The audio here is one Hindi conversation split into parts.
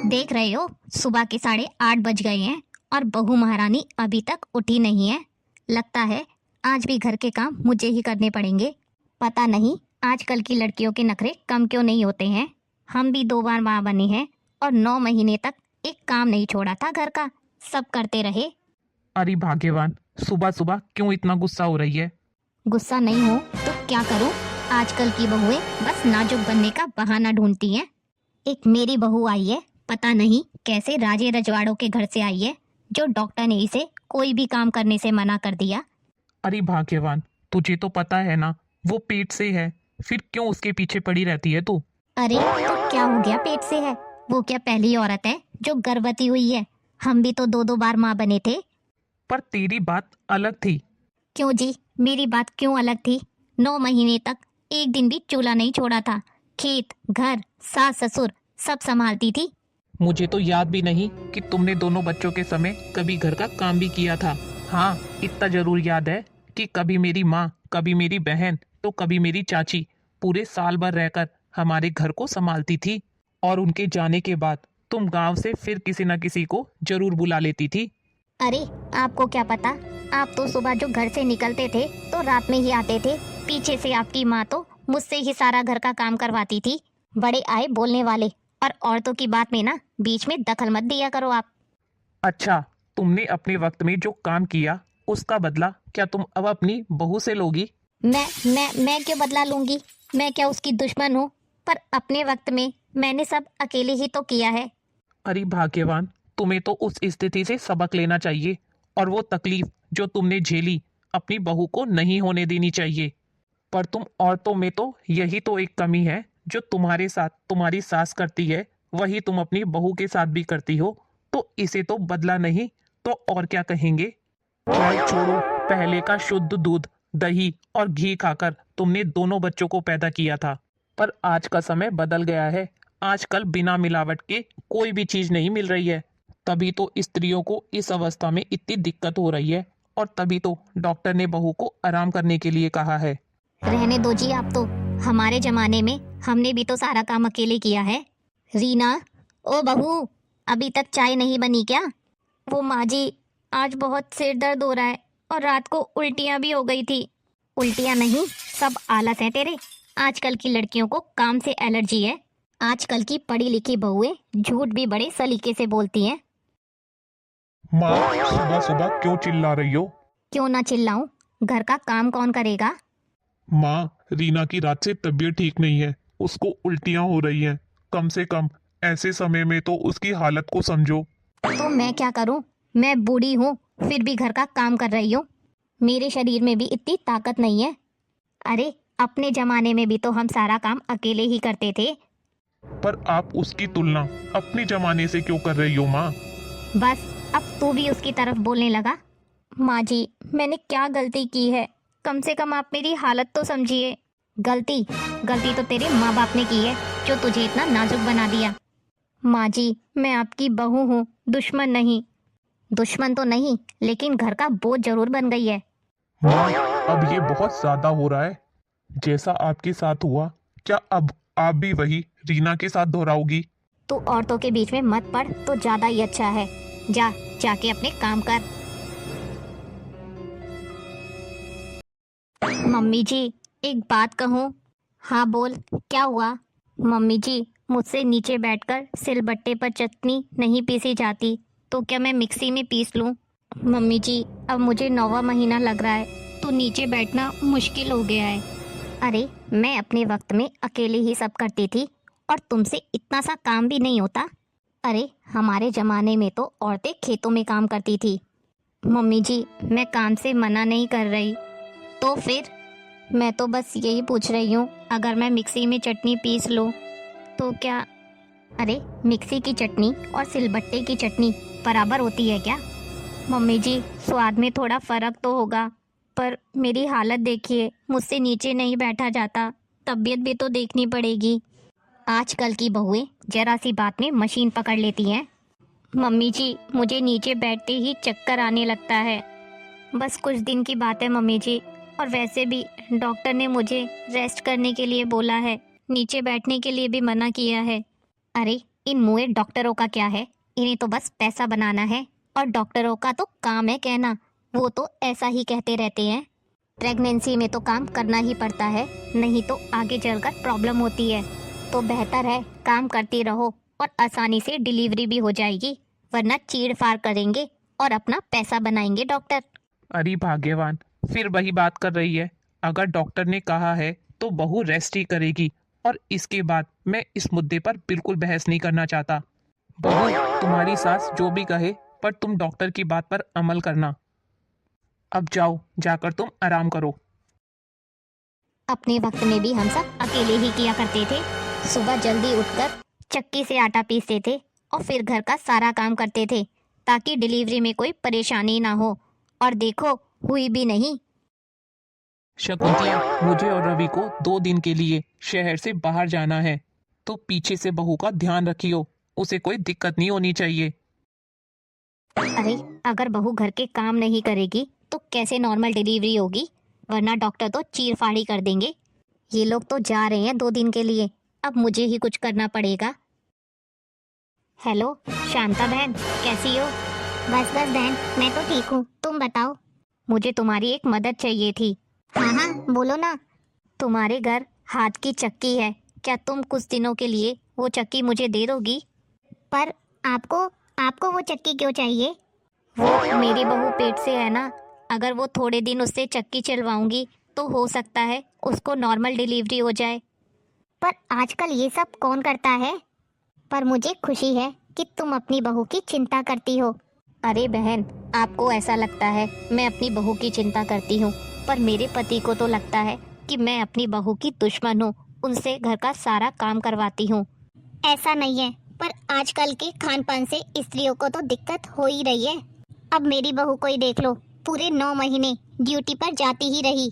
देख रहे हो, सुबह के 8:30 बज गए हैं और बहू महारानी अभी तक उठी नहीं है। लगता है आज भी घर के काम मुझे ही करने पड़ेंगे। पता नहीं आजकल की लड़कियों के नखरे कम क्यों नहीं होते हैं। हम भी 2 बार माँ बनी हैं और 9 महीने तक एक काम नहीं छोड़ा था घर का, सब करते रहे। अरे भाग्यवान, सुबह सुबह क्यों इतना गुस्सा हो रही है? गुस्सा नहीं हो तो क्या करूं? आजकल की बहुएं बस नाजुक बनने का बहाना ढूंढती हैं। एक मेरी बहू आई है, पता नहीं कैसे राजे रजवाड़ों के घर से आई है, जो डॉक्टर ने इसे कोई भी काम करने से मना कर दिया। अरे भाग्यवान, तुझे तो पता है ना वो पेट से है, फिर क्यों उसके पीछे पड़ी रहती है तू? अरे तो क्या हो गया, पेट से है? वो क्या पहली औरत है जो गर्भवती हुई है? हम भी तो 2-2 बार माँ बने थे। पर तेरी बात अलग थी। क्यों जी, मेरी बात क्यों अलग थी? 9 महीने तक एक दिन भी चूल्हा नहीं छोड़ा था। खेत, घर, सास ससुर सब संभालती थी। मुझे तो याद भी नहीं कि तुमने दोनों बच्चों के समय कभी घर का काम भी किया था। हाँ, इतना जरूर याद है कि कभी मेरी माँ, कभी मेरी बहन, तो कभी मेरी चाची पूरे साल भर रहकर हमारे घर को संभालती थी। और उनके जाने के बाद तुम गांव से फिर किसी न किसी को जरूर बुला लेती थी। अरे आपको क्या पता, आप तो सुबह जो घर से निकलते थे तो रात में ही आते थे। पीछे से आपकी माँ तो मुझसे ही सारा घर का काम करवाती थी। बड़े आए बोलने वाले, और औरतों की बात में ना बीच में दखल मत दिया करो आप। अच्छा, तुमने अपने वक्त में जो काम किया उसका बदला क्या तुम अब अपनी बहू से लोगी? मैं क्यों बदला लूंगी? मैं क्या उसकी दुश्मन हूँ? पर अपने वक्त में मैंने सब अकेले ही तो किया है। अरे भाग्यवान, तुम्हें तो उस स्थिति से सबक लेना चाहिए और वो तकलीफ जो तुमने झेली अपनी बहू को नहीं होने देनी चाहिए। पर तुम औरतों में तो यही तो एक कमी है, जो तुम्हारे साथ तुम्हारी सास करती है वही तुम अपनी बहू के साथ भी करती हो। तो इसे तो बदला नहीं तो और क्या कहेंगे। खैर छोड़ो, पहले का शुद्ध दूध, दही और घी खाकर तुमने दोनों बच्चों को पैदा किया था। पर आज का समय बदल गया है। आजकल बिना मिलावट के कोई भी चीज नहीं मिल रही है। तभी तो स्त्रियों को इस अवस्था में इतनी दिक्कत हो रही है, और तभी तो डॉक्टर ने बहू को आराम करने के लिए कहा है। रहने दो जी आप तो। हमारे जमाने में हमने भी तो सारा काम अकेले किया है। रीना, ओ बहू, अभी तक चाय नहीं बनी क्या? वो माँ जी, आज बहुत सिर दर्द हो रहा है और रात को उल्टियाँ भी हो गई थी। उल्टियाँ नहीं, सब आलस है तेरे। आजकल की लड़कियों को काम से एलर्जी है। आजकल की पढ़ी लिखी बहुएं झूठ भी बड़े सलीके से बोलती हैं। माँ, सुबह सुबह क्यों चिल्ला रही हो? क्यों ना चिल्लाऊं? घर का काम कौन करेगा? माँ, रीना की रात से तबीयत ठीक नहीं है, उसको उल्टियाँ हो रही हैं। कम से कम ऐसे समय में तो उसकी हालत को समझो। तो मैं क्या करूं? मैं बूढ़ी हूँ फिर भी घर का काम कर रही हूँ। मेरे शरीर में भी इतनी ताकत नहीं है। अरे अपने जमाने में भी तो हम सारा काम अकेले ही करते थे। पर आप उसकी तुलना अपने जमाने से क्यों कर रही हो माँ? बस अब तू भी उसकी तरफ बोलने लगा। माँ जी, मैंने क्या गलती की है? कम से कम आप मेरी हालत तो समझिए। गलती गलती तो तेरे माँ बाप ने की है, जो तुझे इतना नाजुक बना दिया। माँ जी, मैं आपकी बहू हूँ, दुश्मन नहीं। दुश्मन तो नहीं, लेकिन घर का बोझ जरूर बन गई है। माँ, अब ये बहुत ज्यादा हो रहा है। जैसा आपके साथ हुआ, क्या अब आप भी वही रीना के साथ दोहराओगी? तू औरतों के बीच में मत पड़ तो ज्यादा ही अच्छा है। जा, जाके अपने काम कर। मम्मी जी, एक बात कहूँ? हाँ बोल, क्या हुआ? मम्मी जी, मुझसे नीचे बैठकर सिलबट्टे पर चटनी नहीं पीसी जाती, तो क्या मैं मिक्सी में पीस लूँ? मम्मी जी, अब मुझे 9वां महीना लग रहा है, तो नीचे बैठना मुश्किल हो गया है। अरे मैं अपने वक्त में अकेले ही सब करती थी, और तुमसे इतना सा काम भी नहीं होता। अरे हमारे जमाने में तो औरतें खेतों में काम करती थी। मम्मी जी, मैं काम से मना नहीं कर रही। तो फिर? मैं तो बस यही पूछ रही हूँ, अगर मैं मिक्सी में चटनी पीस लूँ तो क्या? अरे मिक्सी की चटनी और सिलबट्टे की चटनी बराबर होती है क्या? मम्मी जी, स्वाद में थोड़ा फर्क तो होगा, पर मेरी हालत देखिए, मुझसे नीचे नहीं बैठा जाता। तबीयत भी तो देखनी पड़ेगी। आजकल की बहुएं जरा सी बात में मशीन पकड़ लेती हैं। मम्मी जी, मुझे नीचे बैठते ही चक्कर आने लगता है। बस कुछ दिन की बात है मम्मी जी, और वैसे भी डॉक्टर ने मुझे रेस्ट करने के लिए बोला है, नीचे बैठने के लिए भी मना किया है। अरे इन मुए डॉक्टरों का क्या है, इन्हें तो बस पैसा बनाना है। और डॉक्टरों का तो काम है कहना, वो तो ऐसा ही कहते रहते हैं। प्रेगनेंसी में तो काम करना ही पड़ता है, नहीं तो आगे चलकर प्रॉब्लम होती है। तो बेहतर है काम करती रहो और आसानी से डिलीवरी भी हो जाएगी, वरना चीड़ फाड़ करेंगे और अपना पैसा बनाएंगे डॉक्टर। अरे भाग्यवान, फिर वही बात कर रही है। अगर डॉक्टर ने कहा है तो बहू रेस्ट ही करेगी, और इसके बाद मैं इस मुद्दे पर बिल्कुल बहस नहीं करना चाहता। बहू, तुम्हारी सास जो भी कहे, पर तुम डॉक्टर की बात पर अमल करना। अब जाओ, जाकर तुम आराम करो। अपने वक्त में भी हम सब अकेले ही किया करते थे। सुबह जल्दी उठकर चक्की से आटा पीसते थे और फिर घर का सारा काम करते थे, ताकि डिलीवरी में कोई परेशानी ना हो। और देखो, हुई भी नहीं। शकुंतला, मुझे और रवि को 2 दिन के लिए शहर से बाहर जाना है, तो पीछे से बहू का ध्यान रखियो, उसे कोई दिक्कत नहीं होनी चाहिए। अरे, अगर बहू घर के काम नहीं करेगी तो कैसे नॉर्मल डिलीवरी होगी, वरना डॉक्टर तो चीर फाड़ी कर देंगे। ये लोग तो जा रहे हैं 2 दिन के लिए, अब मुझे ही कुछ करना पड़ेगा। हेलो शांता बहन, कैसी हो? बस बस बहन, मैं तो ठीक हूँ, तुम बताओ। मुझे तुम्हारी एक मदद चाहिए थी। हाँ हाँ, बोलो ना। तुम्हारे घर हाथ की चक्की है, क्या तुम कुछ दिनों के लिए वो चक्की मुझे दे दोगी? पर आपको आपको वो चक्की क्यों चाहिए? वो मेरी बहू पेट से है ना, अगर वो थोड़े दिन उससे चक्की चलवाऊंगी तो हो सकता है उसको नॉर्मल डिलीवरी हो जाए। पर आजकल ये सब कौन करता है? पर मुझे खुशी है कि तुम अपनी बहू की चिंता करती हो। अरे बहन, आपको ऐसा लगता है मैं अपनी बहू की चिंता करती हूँ, पर मेरे पति को तो लगता है कि मैं अपनी बहू की दुश्मन हूँ, उनसे घर का सारा काम करवाती हूँ। ऐसा नहीं है, पर आजकल के खान पान से स्त्रियों को तो दिक्कत हो ही रही है। अब मेरी बहू को ही देख लो, पूरे 9 महीने ड्यूटी पर जाती ही रही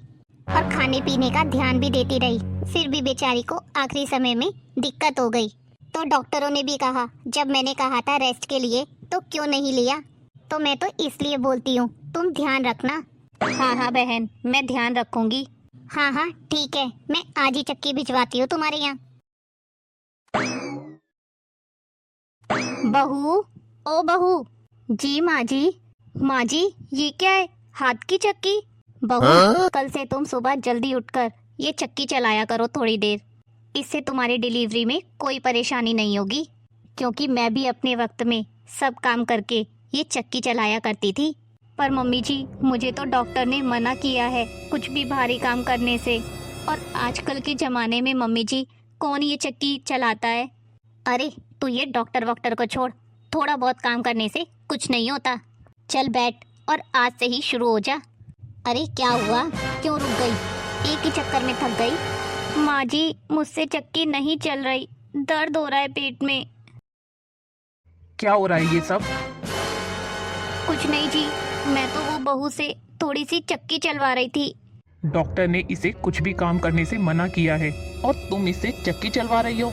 और खाने पीने का ध्यान भी देती रही, फिर भी बेचारी को आखिरी समय में दिक्कत हो गई। तो डॉक्टरों ने भी कहा, जब मैंने कहा था रेस्ट के लिए तो क्यों नहीं लिया। तो मैं तो इसलिए बोलती हूँ, तुम ध्यान रखना। हाँ हाँ बहन, मैं ध्यान रखूंगी। हाँ हाँ ठीक है, मैं आज ही चक्की भिजवाती हूँ तुम्हारे यहाँ। बहू, ओ बहू। जी माँ जी। माँ जी, ये क्या है, हाथ की चक्की? बहू, कल से तुम सुबह जल्दी उठकर ये चक्की चलाया करो थोड़ी देर, इससे तुम्हारी डिलीवरी में कोई परेशानी नहीं होगी। क्योंकि मैं भी अपने वक्त में सब काम करके ये चक्की चलाया करती थी। पर मम्मी जी, मुझे तो डॉक्टर ने मना किया है कुछ भी भारी काम करने से। और आजकल के ज़माने में मम्मी जी, कौन ये चक्की चलाता है? अरे तू ये डॉक्टर वॉक्टर को छोड़, थोड़ा बहुत काम करने से कुछ नहीं होता। चल बैठ और आज से ही शुरू हो जा। अरे क्या हुआ, क्यों रुक गई? एक ही चक्कर में थक गई? माँ जी, मुझसे चक्की नहीं चल रही, दर्द हो रहा है पेट में। क्या हो रहा है ये सब? कुछ नहीं जी, मैं तो वो बहू से थोड़ी सी चक्की चलवा रही थी। डॉक्टर ने इसे कुछ भी काम करने से मना किया है और तुम इससे चक्की चलवा रही हो?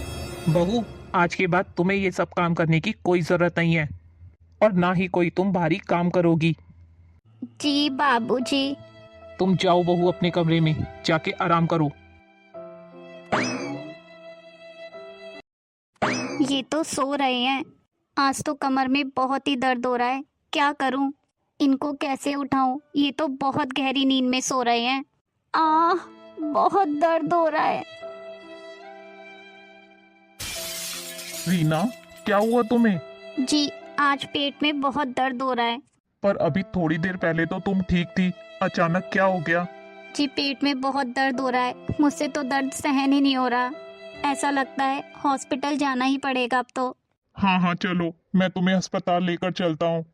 बहू, आज के बाद तुम्हें ये सब काम करने की कोई जरूरत नहीं है, और ना ही कोई तुम भारी काम करोगी। जी बाबूजी। तुम जाओ बहू, अपने कमरे में जाके आराम करो। ये तो सो रहे हैं, आज तो कमर में बहुत ही दर्द हो रहा है, क्या करूं? इनको कैसे उठाऊं? ये तो बहुत गहरी नींद में सो रहे हैं। बहुत दर्द हो रहा है। रीना, क्या हुआ तुम्हें? जी, आज पेट में बहुत दर्द हो रहा है। पर अभी थोड़ी देर पहले तो तुम ठीक थी, अचानक क्या हो गया? जी, पेट में बहुत दर्द हो रहा है, मुझसे तो दर्द सहन ही नहीं हो रहा। ऐसा लगता है हॉस्पिटल जाना ही पड़ेगा अब तो। हाँ हाँ चलो, मैं तुम्हें अस्पताल लेकर चलता हूँ।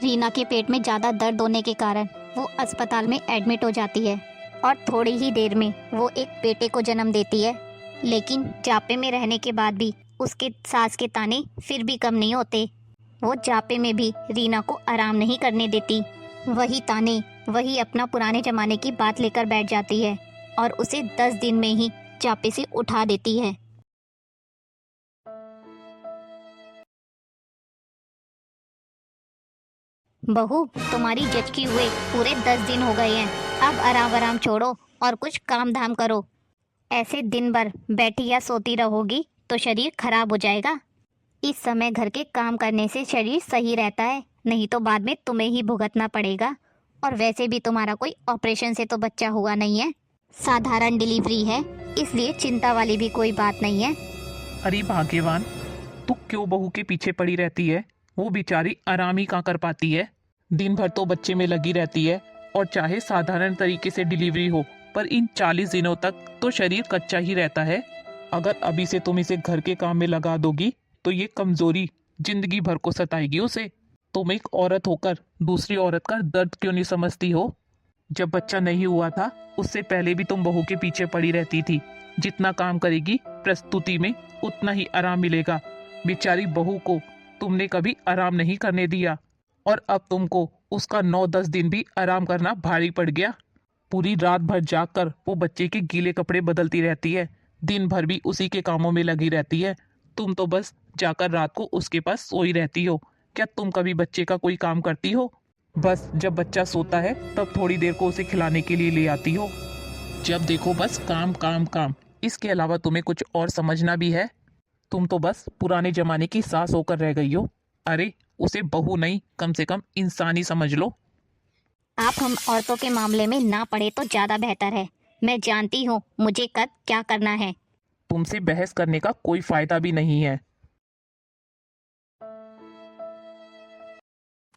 रीना के पेट में ज्यादा दर्द होने के कारण वो अस्पताल में एडमिट हो जाती है और थोड़ी ही देर में वो एक बेटे को जन्म देती है। लेकिन जापे में रहने के बाद भी उसके सास के ताने फिर भी कम नहीं होते। वो जापे में भी रीना को आराम नहीं करने देती। वही ताने, वही अपना पुराने जमाने की बात लेकर बैठ जाती है और उसे 10 दिन में ही जापे से उठा देती है। बहू, तुम्हारी जचकी हुए पूरे 10 दिन हो गए हैं, अब आराम आराम छोड़ो और कुछ काम धाम करो। ऐसे दिन भर बैठी या सोती रहोगी तो शरीर खराब हो जाएगा। इस समय घर के काम करने से शरीर सही रहता है, नहीं तो बाद में तुम्हें ही भुगतना पड़ेगा। और वैसे भी तुम्हारा कोई ऑपरेशन से तो बच्चा हुआ नहीं है, साधारण डिलीवरी है, इसलिए चिंता वाली भी कोई बात नहीं है। अरे भाग्यवान, तू क्यों बहू के पीछे पड़ी रहती है? वो बेचारी आराम ही कहाँ कर पाती है। दिन भर तो बच्चे में लगी रहती है, और चाहे साधारण तरीके से डिलीवरी हो, पर इन 40 दिनों तक तो शरीर कच्चा ही रहता है। अगर अभी से तुम इसे घर के काम में लगा दोगी तो ये कमजोरी जिंदगी भर को सताएगी उसे। तुम एक औरत होकर दूसरी औरत का दर्द क्यों नहीं समझती हो? जब बच्चा नहीं हुआ था उससे पहले भी तुम बहू के पीछे पड़ी रहती थी। जितना काम करेगी प्रस्तुति में उतना ही आराम मिलेगा। बेचारी बहू को तुमने कभी आराम नहीं करने दिया, और अब तुमको उसका 9-10 दिन भी आराम करना भारी पड़ गया। पूरी रात भर जागकर वो बच्चे के गीले कपड़े बदलती रहती है, दिन भर भी उसी के कामों में लगी रहती है। तुम तो बस जाकर रात को उसके पास सोई रहती हो। क्या तुम कभी बच्चे का कोई काम करती हो? बस जब बच्चा सोता है तब थोड़ी देर को उसे खिलाने के लिए ले आती हो। जब देखो बस काम काम काम। इसके अलावा तुम्हें कुछ और समझना भी है? तुम तो बस पुराने जमाने की सास होकर रह गई हो। अरे उसे बहू नहीं, कम से कम इंसान ही समझ लो। आप हम औरतों के मामले में ना पड़े तो ज्यादा बेहतर है। मैं जानती हूँ मुझे कब क्या करना है। तुमसे बहस करने का कोई फायदा भी नहीं है।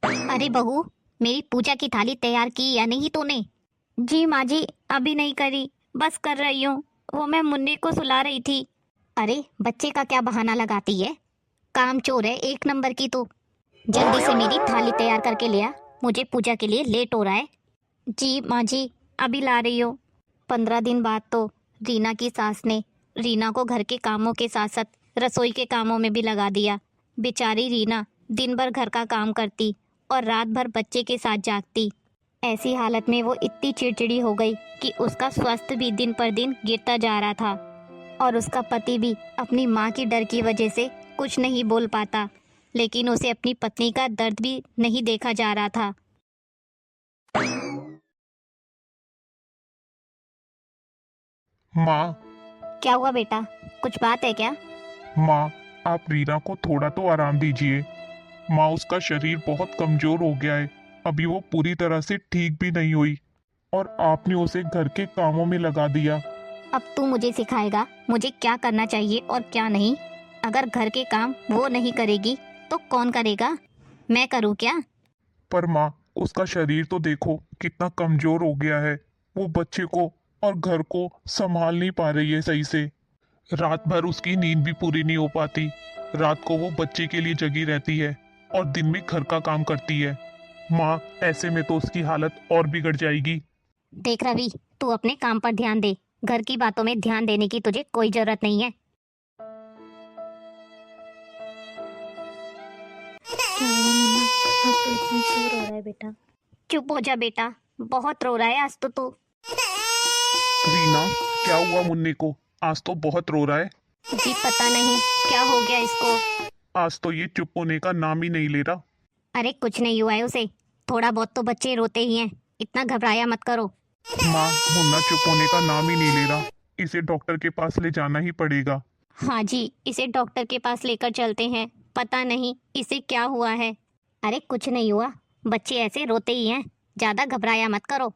अरे बहू, मेरी पूजा की थाली तैयार की या नहीं तूने? जी माँ जी, अभी नहीं करी, बस कर रही हूँ। वो मैं मुन्नी को सुला रही थी। अरे बच्चे का क्या बहाना लगाती है? काम चोर है एक नंबर की तू। जल्दी से मेरी थाली तैयार करके ले आ, मुझे पूजा के लिए लेट हो रहा है। जी माँ जी, अभी ला रही हूँ। 15 दिन बाद तो रीना की सास ने रीना को घर के कामों के साथ साथ रसोई के कामों में भी लगा दिया। बेचारी रीना दिन भर घर का काम करती और रात भर बच्चे के साथ जागती। ऐसी हालत में वो इतनी चिड़चिड़ी हो गई कि उसका स्वास्थ्य भी दिन पर दिन गिरता जा रहा था, और उसका पति भी अपनी माँ की डर की वजह से कुछ नहीं बोल पाता, लेकिन उसे अपनी पत्नी का दर्द भी नहीं देखा जा रहा था। माँ, क्या हुआ बेटा, कुछ बात है क्या? माँ, आप रीना को थोड़ा तो आराम दीजिए। माँ, उसका शरीर बहुत कमजोर हो गया है, अभी वो पूरी तरह से ठीक भी नहीं हुई, और आपने उसे घर के कामों में लगा दिया। अब तू मुझे सिखाएगा मुझे क्या करना चाहिए और क्या नहीं? अगर घर के काम वो नहीं करेगी तो कौन करेगा? मैं करूँ क्या? पर माँ, उसका शरीर तो देखो कितना कमजोर हो गया है। वो बच्चे को और घर को संभाल नहीं पा रही है सही से। रात भर उसकी नींद भी पूरी नहीं हो पाती। रात को वो बच्चे के लिए जगी रहती है और दिन में घर का काम करती है। माँ, ऐसे में तो उसकी हालत और बिगड़ जाएगी। देख रवि, तू अपने काम पर ध्यान दे, घर की बातों में ध्यान देने की तुझे कोई जरूरत नहीं है। क्यों रो रहा है बेटा? चुप हो जा बेटा, बहुत रो रहा है आज तो तू। रीना, क्या हुआ मुन्नी को? आज तो बहुत रो रहा है। जी पता नहीं क्या हो गया इसको। आज तो ये चुप होने का नाम ही नहीं ले रहा। अरे कुछ नहीं हुआ है उसे, थोड़ा बहुत तो बच्चे रोते ही हैं, इतना घबराया मत करो। माँ, मुन्ना चुप होने का नाम ही नहीं ले रहा। इसे डॉक्टर के पास ले जाना ही पड़ेगा। हाँ जी, इसे डॉक्टर के पास लेकर चलते हैं, पता नहीं इसे क्या हुआ है। अरे कुछ नहीं हुआ, बच्चे ऐसे रोते ही हैं, ज्यादा घबराया मत करो।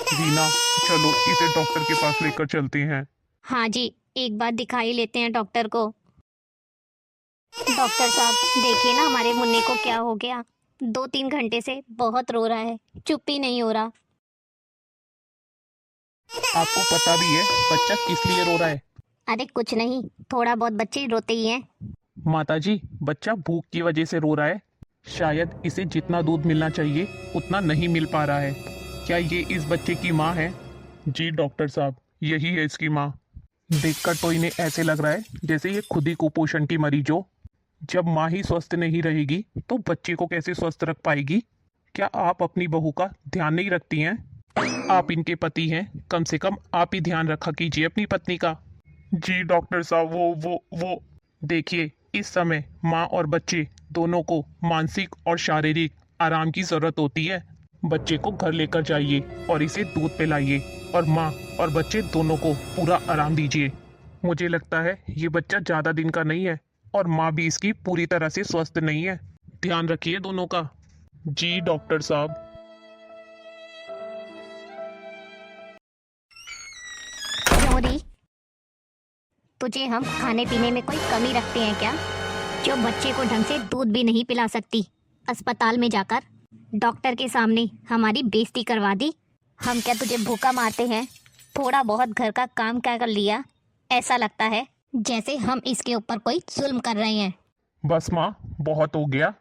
रीना, चलो इसे डॉक्टर के पास लेकर चलते हैं। हाँ जी, एक बार दिखा ही लेते हैं डॉक्टर को। डॉक्टर साहब देखिए ना हमारे मुन्ने को क्या हो गया, 2-3 घंटे से बहुत रो रहा है, चुप ही नहीं हो रहा। आपको पता भी है बच्चा किस लिए रो रहा है? अरे कुछ नहीं, थोड़ा बहुत बच्चे रोते ही हैं। माताजी, बच्चा भूख की वजह से रो रहा है। शायद इसे जितना दूध मिलना चाहिए उतना नहीं मिल पा रहा है। क्या ये इस बच्चे की माँ है? जी डॉक्टर साहब, यही है इसकी माँ। देखकर तो इन्हें ऐसे लग रहा है जैसे ये खुद ही कुपोषण की मरीज हो। जब माँ ही स्वस्थ नहीं रहेगी तो बच्चे को कैसे स्वस्थ रख पाएगी? क्या आप अपनी बहू का ध्यान नहीं रखती हैं? आप इनके पति हैं, कम से कम आप ही ध्यान रखा कीजिए अपनी पत्नी का। जी डॉक्टर साहब, वो देखिए, इस समय माँ और बच्चे दोनों को मानसिक और शारीरिक आराम की जरूरत होती है। बच्चे को घर लेकर जाइए और इसे दूध पिलाइए। और माँ और बच्चे दोनों को पूरा आराम दीजिए। मुझे लगता है ये बच्चा ज्यादा दिन का नहीं है और माँ भी इसकी पूरी तरह से स्वस्थ नहीं है। ध्यान रखिए दोनों का। जी डॉक्टर साहब। क्यों री, तुझे हम खाने पीने में कोई कमी रखते हैं क्या, जो बच्चे को ढंग से दूध भी नहीं पिला सकती? अस्पताल में जाकर डॉक्टर के सामने हमारी बेइज्जती करवा दी। हम क्या तुझे भूखा मारते हैं? थोड़ा बहुत घर का काम क्या कर लिया? ऐसा लगता है जैसे हम इसके ऊपर कोई जुल्म कर रहे हैं। बस माँ, बहुत हो गया।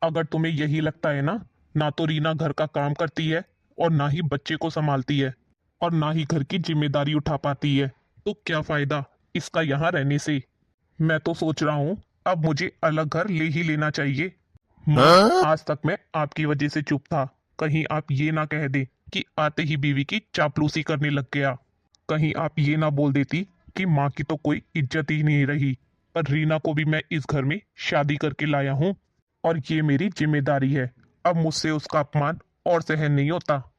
अगर तुम्हें यही लगता है ना तो रीना घर का काम करती है और ना ही बच्चे को संभालती है और ना ही घर की जिम्मेदारी उठा पाती है, तो क्या फायदा इसका यहाँ रहने से। मैं तो सोच रहा हूँ अब मुझे अलग घर ले ही लेना चाहिए। माँ, आज तक मैं आपकी वजह से चुप था। कहीं आप ये ना कह दे कि आते ही बीवी की चापलूसी करने लग गया। कहीं आप ये ना बोल देती कि माँ की तो कोई इज्जत ही नहीं रही। पर रीना को भी मैं इस घर में शादी करके लाया हूँ और ये मेरी जिम्मेदारी है। अब मुझसे उसका अपमान और सहन नहीं होता।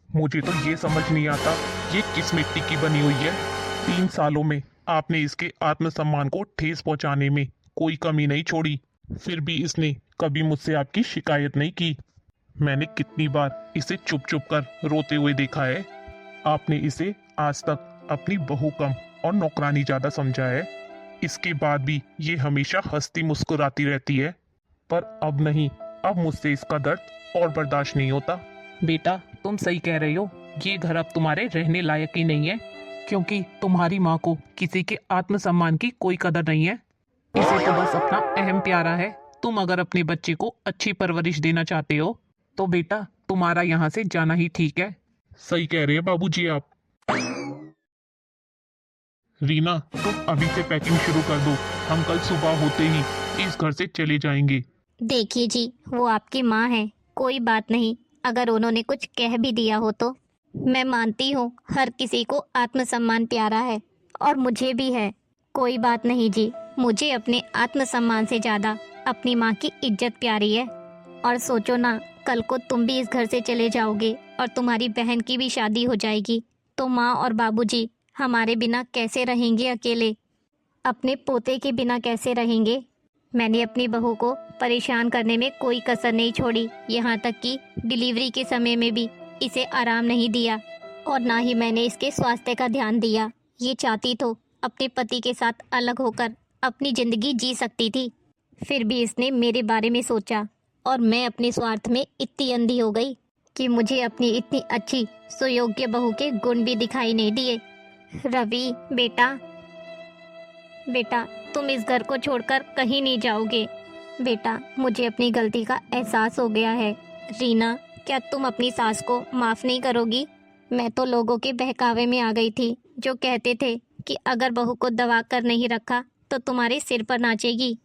मुझे तो ये समझ नहीं आता ये किस मिट्टी की बनी हुई है। 3 सालों में आपने इसके आत्मसम्मान को ठेस पहुंचाने में कोई कमी नहीं छोड़ी, फिर भी इसने कभी मुझसे आपकी शिकायत नहीं की। मैंने कितनी बार इसे चुप चुप कर रोते हुए देखा है। आपने इसे आज तक अपनी बहू कम और नौकरानी ज्यादा समझा है। इसके बाद भी ये हमेशा हंसती मुस्कुराती रहती है। पर अब नहीं, अब मुझसे इसका दर्द और बर्दाश्त नहीं होता। बेटा तुम सही कह रहे हो, ये घर अब तुम्हारे रहने लायक ही नहीं है, क्योंकि तुम्हारी माँ को किसी के आत्मसम्मान की कोई कदर नहीं है। इसे तो बस अपना अहम प्यारा है। तुम अगर अपने बच्चे को अच्छी परवरिश देना चाहते हो तो बेटा तुम्हारा यहाँ से जाना ही ठीक है। सही कह रहे हैं बाबूजी आप। रीना, तुम अभी से पैकिंग शुरू कर दो। हम कल सुबह होते ही इस घर से चले जाएंगे। देखिए जी, वो आपकी माँ है, कोई बात नहीं। अगर उन्होंने कुछ कह भी दिया हो तो मैं मानती हूँ हर किसी को आत्मसम्मान प्यारा है और मुझे भी है। कोई बात नहीं जी, मुझे अपने आत्मसम्मान से ज़्यादा अपनी माँ की इज्जत प्यारी है। और सोचो ना, कल को तुम भी इस घर से चले जाओगे और तुम्हारी बहन की भी शादी हो जाएगी, तो माँ और बाबूजी हमारे बिना कैसे रहेंगे अकेले? अपने पोते के बिना कैसे रहेंगे? मैंने अपनी बहू को परेशान करने में कोई कसर नहीं छोड़ी, यहाँ तक कि डिलीवरी के समय में भी इसे आराम नहीं दिया और ना ही मैंने इसके स्वास्थ्य का ध्यान दिया। ये चाहती तो अपने पति के साथ अलग होकर अपनी ज़िंदगी जी सकती थी, फिर भी इसने मेरे बारे में सोचा और मैं अपने स्वार्थ में इतनी अंधी हो गई कि मुझे अपनी इतनी अच्छी सुयोग्य बहू के गुण भी दिखाई नहीं दिए। रवि बेटा तुम इस घर को छोड़कर कहीं नहीं जाओगे। बेटा, मुझे अपनी गलती का एहसास हो गया है। रीना, क्या तुम अपनी सास को माफ़ नहीं करोगी? मैं तो लोगों के बहकावे में आ गई थी, जो कहते थे कि अगर बहू को दबा कर नहीं रखा तो तुम्हारे सिर पर नाचेगी।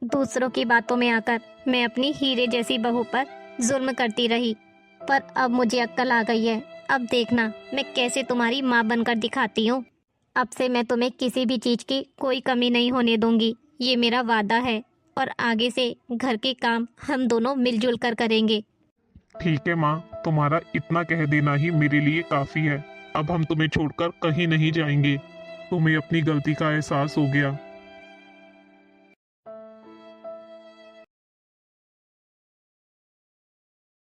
दूसरों की बातों में आकर मैं अपनी हीरे जैसी बहू पर जुल्म करती रही, पर अब मुझे अक्ल आ गई है। अब देखना मैं कैसे तुम्हारी माँ बनकर दिखाती हूँ। अब से मैं तुम्हें किसी भी चीज़ की कोई कमी नहीं होने दूंगी, ये मेरा वादा है। और आगे से घर के काम हम दोनों मिलजुल कर करेंगे। ठीक है माँ, तुम्हारा इतना कह देना ही मेरे लिए काफी है। अब हम तुम्हें छोड़कर कहीं नहीं जाएंगे। तुम्हें अपनी गलती का एहसास हो गया,